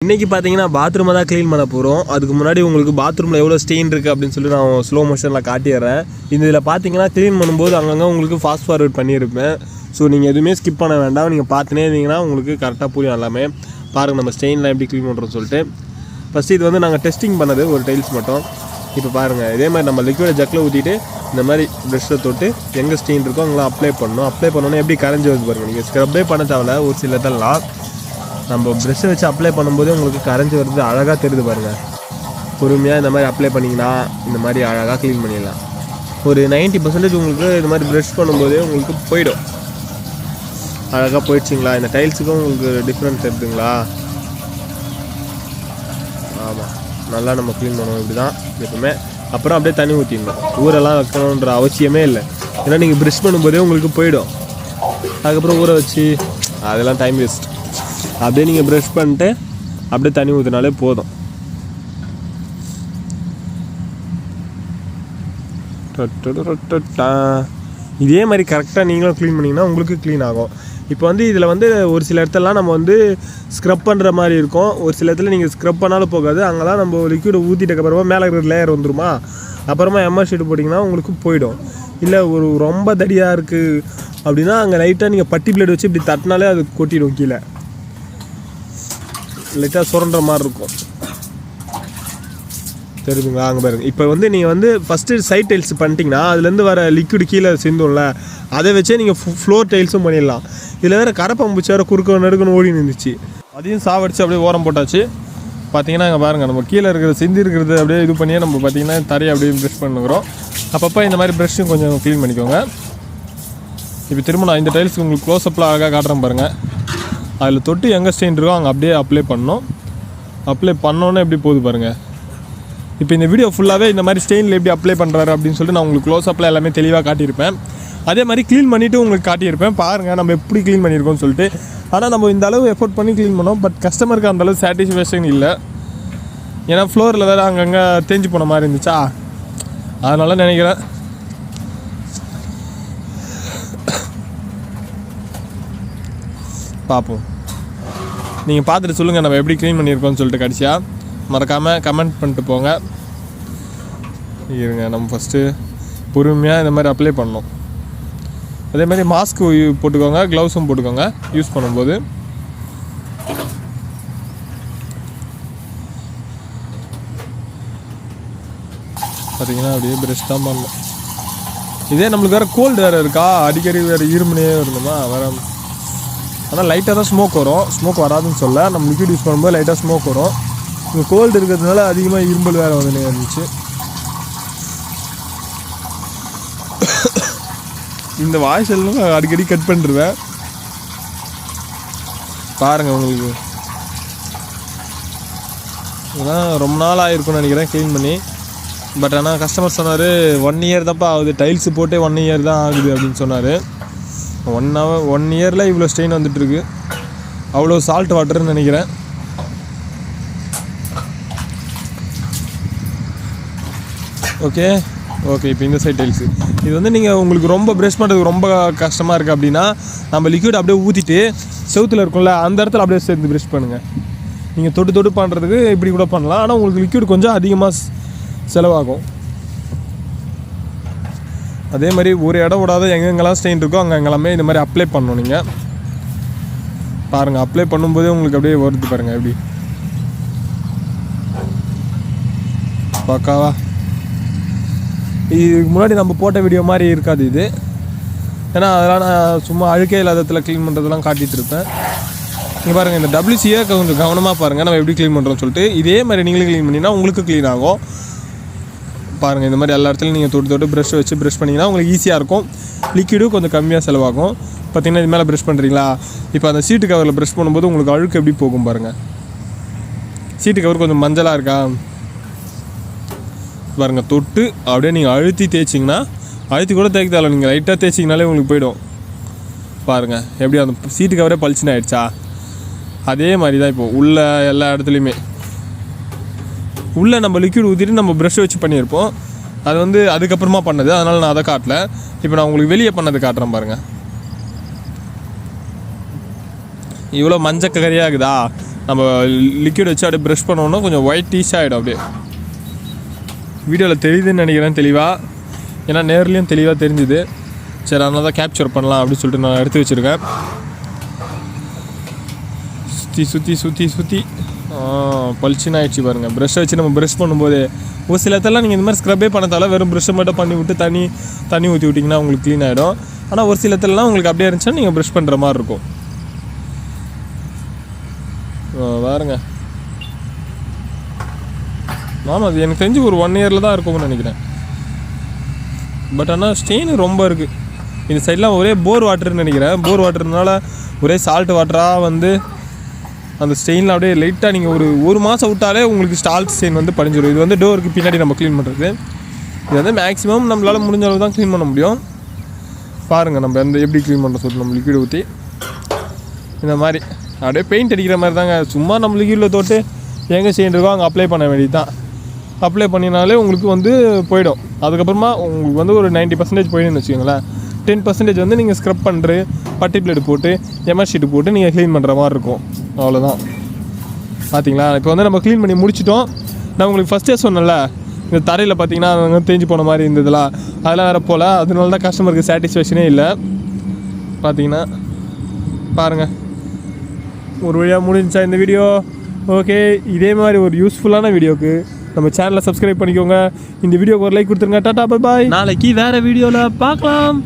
இன்றைக்கி பார்த்தீங்கன்னா பாத்ரூமை தான் க்ளீன் பண்ண போகிறோம். அதுக்கு முன்னாடி உங்களுக்கு பாத்ரூமில் எவ்வளோ ஸ்டெயின் இருக்குது அப்படின்னு சொல்லி நான் ஸ்லோ மோஷனில் காட்டிடுறேன். இதில் பார்த்தீங்கன்னா க்ளீன் பண்ணும்போது அங்கங்கே உங்களுக்கு ஃபாஸ்ட் ஃபார்வர்ட் பண்ணியிருப்பேன். ஸோ நீங்கள் எதுவுமே ஸ்கிப் பண்ண வேண்டாம். நீங்கள் பார்த்துனே இருந்தீங்கன்னா உங்களுக்கு கரெக்டாக புரியும் எல்லாமே. பாருங்கள் நம்ம ஸ்டெயின்லாம் எப்படி க்ளீன் பண்ணுறோன்னு சொல்லிட்டு. ஃபஸ்ட்டு இது வந்து நாங்கள் டெஸ்டிங் பண்ணது ஒரு டைல்ஸ் மட்டும். இப்போ பாருங்கள் இதே மாதிரி நம்ம லிக்விடை ஜக்கில் ஊற்றிட்டு இந்த மாதிரி ப்ரெஷ்ஷில் தொட்டு எங்கே ஸ்டெயின் இருக்கோ அங்கெல்லாம் அப்ளை பண்ணணும். அப்ளை பண்ணோன்னே எப்படி கரைஞ்சி வருது பாருங்கள். நீங்கள் ஸ்க்ரப்பே பண்ண தேவையில்ல. ஒரு சில இதெல்லாம் நம்ம ப்ரெஷ்ஷை வச்சு அப்ளை பண்ணும்போது உங்களுக்கு கரைஞ்சி வருது அழகாக தெரியுது பாருங்கள். பொறுமையாக இந்த மாதிரி அப்ளை பண்ணிங்கன்னா இந்த மாதிரி அழகாக க்ளீன் பண்ணிடலாம். ஒரு 90% உங்களுக்கு இந்த மாதிரி ப்ரெஷ் பண்ணும்போதே உங்களுக்கு போயிடும். அழகாக போயிடுச்சிங்களா? இந்த டைல்ஸுக்கும் உங்களுக்கு டிஃப்ரெண்ட் தெரியுதுங்களா? ஆமாம், நல்லா நம்ம க்ளீன் பண்ணுவோம் இப்படி தான் எப்பவுமே. அப்புறம் அப்படியே தண்ணி ஊற்றிடணும். ஊரெல்லாம் வைக்கணுன்ற அவசியமே இல்லை. ஏன்னா நீங்கள் ப்ரெஷ் பண்ணும்போதே உங்களுக்கு போயிடும். அதுக்கப்புறம் ஊற வச்சு அதெல்லாம் டைம் வேஸ்ட். அப்படியே நீங்கள் ப்ரெஷ் பண்ணிட்டு அப்படியே தண்ணி ஊற்றினாலே போதும். இதே மாதிரி கரெக்டாக நீங்களும் க்ளீன் பண்ணிங்கன்னா உங்களுக்கு க்ளீன் ஆகும். இப்போ வந்து இதில் வந்து ஒரு சில இடத்துலலாம் நம்ம வந்து ஸ்க்ரப் பண்ணுற மாதிரி இருக்கும். ஒரு சில இடத்துல நீங்கள் ஸ்க்ரப் பண்ணாலும் போகாது. அங்கெல்லாம் நம்ம லிக்விடை ஊற்றிட்டக்கப்புறமா மேலே இருக்கிற லேயர் வந்துருமா, அப்புறமா எம்ஆர் ஷீட் போட்டிங்கன்னா உங்களுக்கு போயிடும். இல்லை ஒரு ரொம்ப தடியாக இருக்குது அப்படின்னா அங்கே லைட்டாக நீங்கள் பட்டி பிளேட் வச்சு இப்படி தட்டினாலே அது கொட்டிடும். கீழே லைட்டாக சுரண்டுற மாதிரி இருக்கும். தெரியுதுங்களா? அங்கே பாருங்க. இப்போ வந்து நீங்கள் வந்து ஃபஸ்ட்டு சைட் டைல்ஸ் பண்ணிட்டீங்கன்னா அதுலேருந்து வர லிக்விட் கீழே சிந்தும்ல, அதை வச்சே நீங்கள் ஃப்ளோர் டைல்ஸும் பண்ணிடலாம். இதில் வேறு கரப்பம்பூச்சி வேறு குறுக்க நடுக்குன்னு ஓடி நின்றுச்சு. அதையும் சாவடிச்சு அப்படியே ஓரம் போட்டாச்சு. பார்த்தீங்கன்னா இங்கே பாருங்கள், நம்ம கீழே இருக்கிற சிந்தி இருக்கிறது அப்படியே இது பண்ணியே நம்ம பார்த்தீங்கன்னா தரையை அப்படியே ப்ரெஷ் பண்ணுறோம். அப்பப்போ இந்த மாதிரி ப்ரெஷ்ஷும் கொஞ்சம் க்ளீன் பண்ணிக்கோங்க. இப்போ திரும்ப நான் இந்த டைல்ஸுக்கு உங்களுக்கு க்ளோஸ்அப்பில் அழகாக காட்டுறேன் பாருங்கள். அதில் தொட்டு எங்கே ஸ்டெயின் இருக்கோ அங்கே அப்படியே அப்ளை பண்ணணும். அப்ளை பண்ணோன்னே எப்படி போகுது பாருங்கள். இப்போ இந்த வீடியோ ஃபுல்லாகவே இந்த மாதிரி ஸ்டெயினில் எப்படி அப்ளை பண்ணுறாரு அப்படின்னு சொல்லிட்டு நான் உங்களுக்கு க்ளோஸ்அப்பில் எல்லாமே தெளிவாக காட்டியிருப்பேன். அதே மாதிரி க்ளீன் பண்ணிவிட்டு உங்களுக்கு காட்டியிருப்பேன். பாருங்கள் நம்ம எப்படி க்ளீன் பண்ணியிருக்கோம்னு சொல்லிட்டு. ஆனால் நம்ம இந்த அளவு எஃபோர்ட் பண்ணி க்ளீன் பண்ணோம். பட் கஸ்டமருக்கு அந்தளவு சாட்டிஸ்ஃபேக்ஷன் இல்லை. ஏன்னா ஃப்ளோரில் வேறு அங்கங்கே தேஞ்சு போன மாதிரி இருந்துச்சா, அதனால நினைக்கிறேன். பார்ப்போம், நீங்கள் பார்த்துட்டு சொல்லுங்கள் நம்ம எப்படி க்ளீன் பண்ணியிருக்கோம்னு சொல்லிட்டு. கடைசியாக மறக்காமல் கமெண்ட் பண்ணிட்டு போங்க. இருங்க, நம்ம ஃபஸ்ட்டு பொறுமையாக இந்த மாதிரி அப்ளை பண்ணணும். அதே மாதிரி மாஸ்க்கு போட்டுக்கோங்க, க்ளவுஸும் போட்டுக்கோங்க யூஸ் பண்ணும்போது. பார்த்தீங்கன்னா அப்படியே ப்ரெஷ் தான் பண்ணணும். இதே நம்மளுக்கு வேறு கோல்டு வேறு இருக்கா, அடிக்கடி வேறு இருமுனையே வரணுமா வேறு. ஆனால் லைட்டாக தான் ஸ்மோக் வரும். ஸ்மோக் வராதுன்னு சொல்ல, நம்ம லிக்விட் யூஸ் பண்ணும்போது லைட்டாக ஸ்மோக் வரும். இங்கே கோல்டு இருக்கிறதுனால அதிகமாக இரும்பல் வேறு வந்து இருந்துச்சு. இந்த வாய்ஸ் எல்லாம் அடிக்கடி கட் பண்ணிடுவேன். பாருங்கள், உங்களுக்கு இதெல்லாம் ரொம்ப நாள் ஆகிருக்கும்னு நினைக்கிறேன் க்ளீன் பண்ணி. பட் ஆனால் கஸ்டமர் சொன்னார் 1 இயர் தான்ப்பா ஆகுது, டைல்ஸு போட்டே 1 இயர் தான் ஆகுது அப்படின்னு சொன்னார். 1 இயரில் இவ்வளோ ஸ்டெயின் வந்துட்டுருக்கு. அவ்வளோ சால்ட் வாட்டர்னு நினைக்கிறேன். ஓகே, இப்போ இந்த சைட் டைல்ஸு இது வந்து நீங்கள் உங்களுக்கு ரொம்ப ப்ரெஷ் பண்ணுறதுக்கு ரொம்ப கஷ்டமாக இருக்குது அப்படின்னா நம்ம லிக்விட் அப்படியே ஊற்றிட்டு செவுத்தில் இருக்கும்ல அந்த இடத்துல அப்படியே சேர்த்து ப்ரெஷ் பண்ணுங்கள். நீங்கள் தொட்டு பண்ணுறதுக்கு இப்படி கூட பண்ணலாம். ஆனால் உங்களுக்கு லிக்விட் கொஞ்சம் அதிகமாக செலவாகும். அதே மாதிரி ஒரு இடம் விடாத எங்கெங்கெல்லாம் ஸ்டெயின் இருக்கோ அங்கெல்லாமே இந்த மாதிரி அப்ளை பண்ணணும். நீங்கள் பாருங்கள், அப்ளை பண்ணும்போதே உங்களுக்கு அப்படியே வருது பாருங்கள் எப்படி. பக்காவா இதுக்கு முன்னாடி நம்ம போட்ட வீடியோ மாதிரி இருக்காது இது. ஏன்னா அதெல்லாம் நான் சும்மா அழுக்கே இல்லாதத்தில் க்ளீன் பண்ணுறதெல்லாம் காட்டிகிட்டு இருப்பேன். நீங்கள் பாருங்கள், இந்த WCயை கொஞ்சம் கவனமாக பாருங்கள் நம்ம எப்படி க்ளீன் பண்ணுறோன்னு சொல்லிட்டு. இதே மாதிரி நீங்களும் க்ளீன் பண்ணிங்கன்னா உங்களுக்கு க்ளீன் ஆகும். பாருங்கள், இந்த மாதிரி எல்லா இடத்துலையும் நீங்கள் தொட்டு ப்ரெஷ் வச்சு ப்ரெஷ் பண்ணிங்கன்னா உங்களுக்கு ஈஸியாக இருக்கும். லிக்விடும் கொஞ்சம் கம்மியாக செலவாகும். பார்த்திங்கன்னா இது மேலே ப்ரெஷ் பண்ணுறீங்களா, இப்போ அந்த சீட்டு கவரில் ப்ரெஷ் பண்ணும்போது உங்களுக்கு அழுக்கு எப்படி போகும் பாருங்கள். சீட்டு கவர் கொஞ்சம் மஞ்சளாக இருக்கா பாருங்கள். தொட்டு அப்படியே நீங்கள் அழுத்தி தேய்ச்சிங்கன்னா, அழுத்தி கூட தேய்க்க தேவை, நீங்கள் லைட்டாக தேய்ச்சிங்கனாலே உங்களுக்கு போயிடும். பாருங்கள் எப்படி அந்த சீட்டு கவரே பளிச்சுன்னு ஆகிடுச்சா. அதே மாதிரி தான் இப்போது உள்ள எல்லா இடத்துலையுமே உள்ளே நம்ம லிக்விட் ஊற்றிட்டு நம்ம ப்ரெஷ் வச்சு பண்ணியிருப்போம். அது வந்து அதுக்கப்புறமா பண்ணது, அதனால் நான் அதை காட்டல. இப்போ நான் உங்களுக்கு வெளியே பண்ணது காட்டுறேன் பாருங்கள். இவ்வளோ மஞ்சள் கரியாகுதா, நம்ம லிக்விட் வச்சு அப்படியே ப்ரஷ் பண்ணோன்னா கொஞ்சம் ஒயிட் டீஸ் ஆகிடும். அப்படியே வீடியோவில் தெரியுதுன்னு நினைக்கிறேன் தெளிவாக, ஏன்னா நேர்லேயும் தெளிவாக தெரிஞ்சுது. சரி, அதனால தான் கேப்சர் பண்ணலாம் அப்படின்னு சொல்லிட்டு நான் எடுத்து வச்சுருக்கேன். சுற்றி பளிச்சுன்னு ஆகிடுச்சு பாருங்கள். ப்ரெஷ்ஷை வச்சு நம்ம ப்ரெஷ் பண்ணும்போது ஒரு சில இடத்துல நீங்கள் இந்த மாதிரி ஸ்க்ரப்பே பண்ணதால வெறும் ப்ரெஷ்ஷை மட்டும் பண்ணி விட்டு தண்ணி ஊற்றி விட்டிங்கன்னா உங்களுக்கு க்ளீன் ஆகிடும். ஆனால் ஒரு சில இடத்துலலாம் உங்களுக்கு அப்படியே இருந்துச்சுன்னா நீங்கள் ப்ரெஷ் பண்ணுற மாதிரி இருக்கும். பாருங்க. ஆமாம், அது எனக்கு தெரிஞ்சு ஒரு 1 இயரில் தான் இருக்கும்னு நினைக்கிறேன். பட் ஆனால் ஸ்டெயின் ரொம்ப இருக்குது. இந்த சைட்லாம் ஒரே போர் வாட்டர்னு நினைக்கிறேன். போர் வாட்டர்னால ஒரே சால்ட் வாட்டராக வந்து அந்த ஸ்டெயினில் அப்படியே லைட்டாக நீங்கள் ஒரு மாதம் விட்டாலே உங்களுக்கு சால்ட் ஸ்டெயின் வந்து படிஞ்சிடும். இது வந்து டோருக்கு பின்னாடி நம்ம க்ளீன் பண்ணுறது. இது வந்து மேக்ஸிமம் நம்மளால் முடிஞ்ச அளவு தான் க்ளீன் பண்ண முடியும். பாருங்கள் நம்ம எப்படி க்ளீன் பண்ணுற சொல்லிட்டு நம்ம லிக்விட் ஊற்றி இந்த மாதிரி அப்படியே பெயிண்ட் அடிக்கிற மாதிரி தாங்க. சும்மா நம்ம லிக்விடில் தொட்டு எங்கே ஸ்டெயின் இருக்கோ அங்கே அப்ளை பண்ண வேண்டியது தான். அப்ளை பண்ணினாலே உங்களுக்கு வந்து போயிடும். அதுக்கப்புறமா உங்களுக்கு வந்து ஒரு 90% போயிடும்னு வச்சுக்கோங்களேன். 10% வந்து நீங்கள் ஸ்க்ரப் பண்ணுற பட்டி பிளேடு போட்டு எம்ஆர் ஷீட்டு போட்டு நீங்கள் க்ளீன் பண்ணுற மாதிரி இருக்கும். அவ்வளோதான். பார்த்தீங்களா, இப்போ வந்து நம்ம க்ளீன் பண்ணி முடிச்சிட்டோம். நான் உங்களுக்கு ஃபஸ்ட்டே சொன்னேன்ல, இந்த தரையில் பார்த்தீங்கன்னா அவங்க தேஞ்சு போன மாதிரி இருந்ததுலாம் அதெல்லாம் வேறு போல். அதனால தான் கஸ்டமருக்கு சாட்டிஸ்ஃபேக்ஷனே இல்லை. பார்த்தீங்கன்னா பாருங்கள், ஒரு வழியாக முடிஞ்சா இந்த வீடியோ. ஓகே, இதே மாதிரி ஒரு யூஸ்ஃபுல்லான வீடியோக்கு நம்ம சேனலை சப்ஸ்கிரைப் பண்ணிக்கோங்க. இந்த வீடியோக்கு ஒரு லைக் கொடுத்துருங்க. Tata, bye bye. நாளைக்கு வேறு வீடியோவில் பார்க்கலாம்.